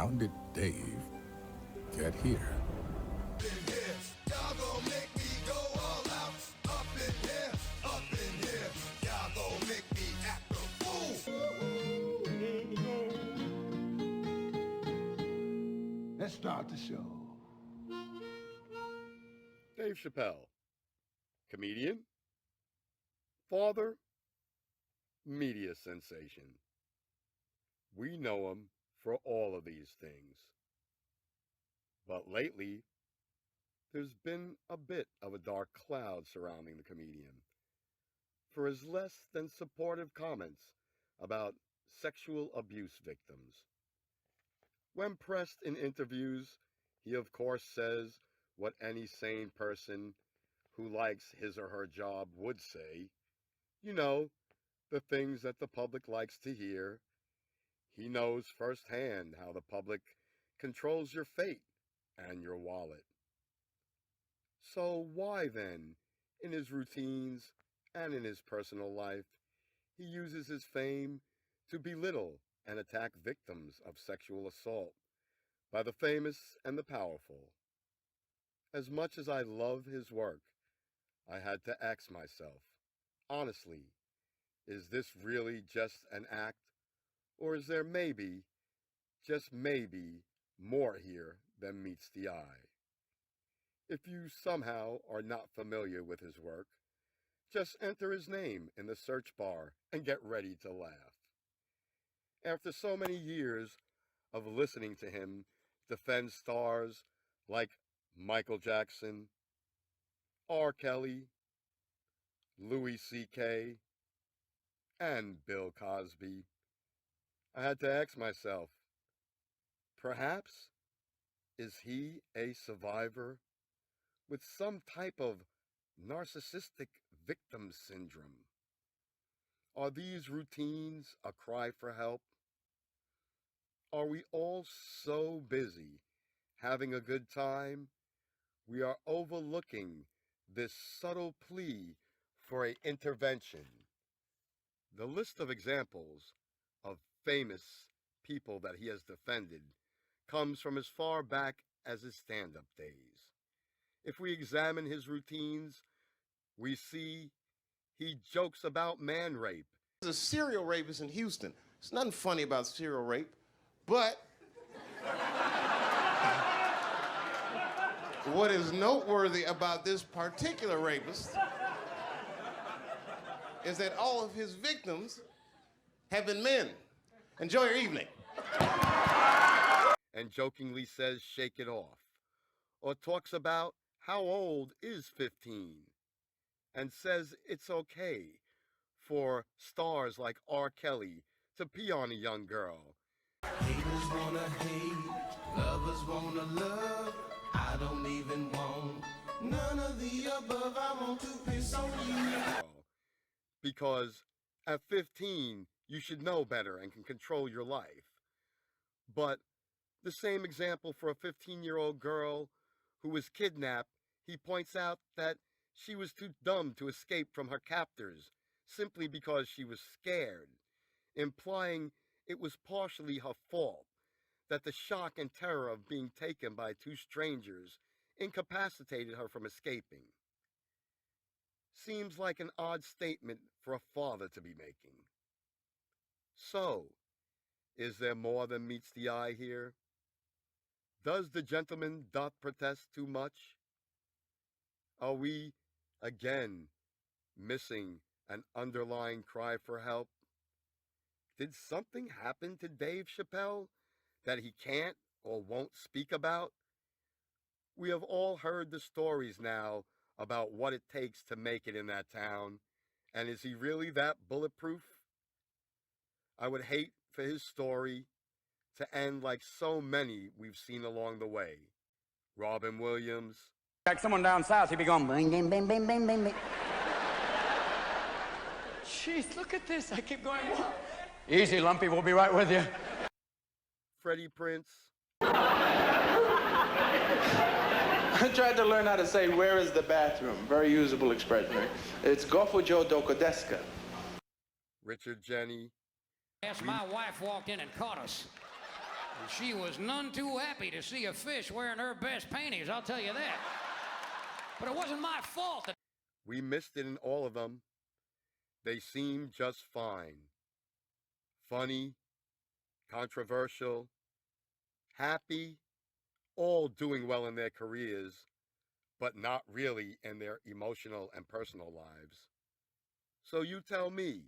How did Dave get here? Y'all gon' make me go all out. Up in here, y'all gon' make me act a fool. Let's start the show. Dave Chappelle, comedian, father, media sensation. We know him for all of these things. But lately, there's been a bit of a dark cloud surrounding the comedian for his less than supportive comments about sexual abuse victims. When pressed in interviews, he of course says what any sane person who likes his or her job would say. You know, the things that the public likes to hear. He knows firsthand how the public controls your fate and your wallet. So why then, in his routines and in his personal life, he uses his fame to belittle and attack victims of sexual assault by the famous and the powerful? As much as I love his work, I had to ask myself, honestly, is this really just an act, or is there maybe, just maybe, more here than meets the eye? If you somehow are not familiar with his work, just enter his name in the search bar and get ready to laugh. After so many years of listening to him defend stars like Michael Jackson, R. Kelly, Louis C.K., and Bill Cosby, I had to ask myself, perhaps, is he a survivor with some type of narcissistic victim syndrome? Are these routines a cry for help? Are we all so busy having a good time, we are overlooking this subtle plea for an intervention? The list of examples of famous people that he has defended comes from as far back as his stand-up days. If we examine his routines, we see he jokes about man rape. There's a serial rapist in Houston. There's nothing funny about serial rape, but what is noteworthy about this particular rapist is that all of his victims have been men. Enjoy your evening. And jokingly says, shake it off. Or talks about how old is 15 and says it's okay for stars like R. Kelly to pee on a young girl. Haters wanna hate, lovers wanna love. I don't even want none of the above. I want to piss on you. Because at 15, you should know better and can control your life. But the same example for a 15-year-old girl who was kidnapped, he points out that she was too dumb to escape from her captors simply because she was scared, implying it was partially her fault, that the shock and terror of being taken by two strangers incapacitated her from escaping. Seems like an odd statement for a father to be making. So, is there more than meets the eye here? Does the gentleman doth protest too much? Are we, again, missing an underlying cry for help? Did something happen to Dave Chappelle that he can't or won't speak about? We have all heard the stories now about what it takes to make it in that town, and is he really that bulletproof? I would hate for his story to end like so many we've seen along the way. Robin Williams. Like someone down south, he'd be going bing, bing, bing, bing, bing, bing, bing. Jeez, look at this. I keep going. Easy, Lumpy. We'll be right with you. Freddie Prinze. I tried to learn how to say, where is the bathroom? Very usable expression. It's Gofujo Dokodeska. Richard Jenny. Yes, my wife walked in and caught us. She was none too happy to see a fish wearing her best panties, I'll tell you that. But it wasn't my fault that... We missed it in all of them. They seemed just fine. Funny, controversial, happy, all doing well in their careers, but not really in their emotional and personal lives. So you tell me,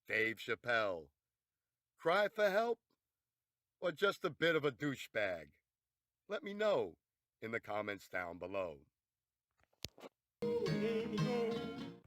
Dave Chappelle, cry for help or just a bit of a douchebag? Let me know in the comments down below.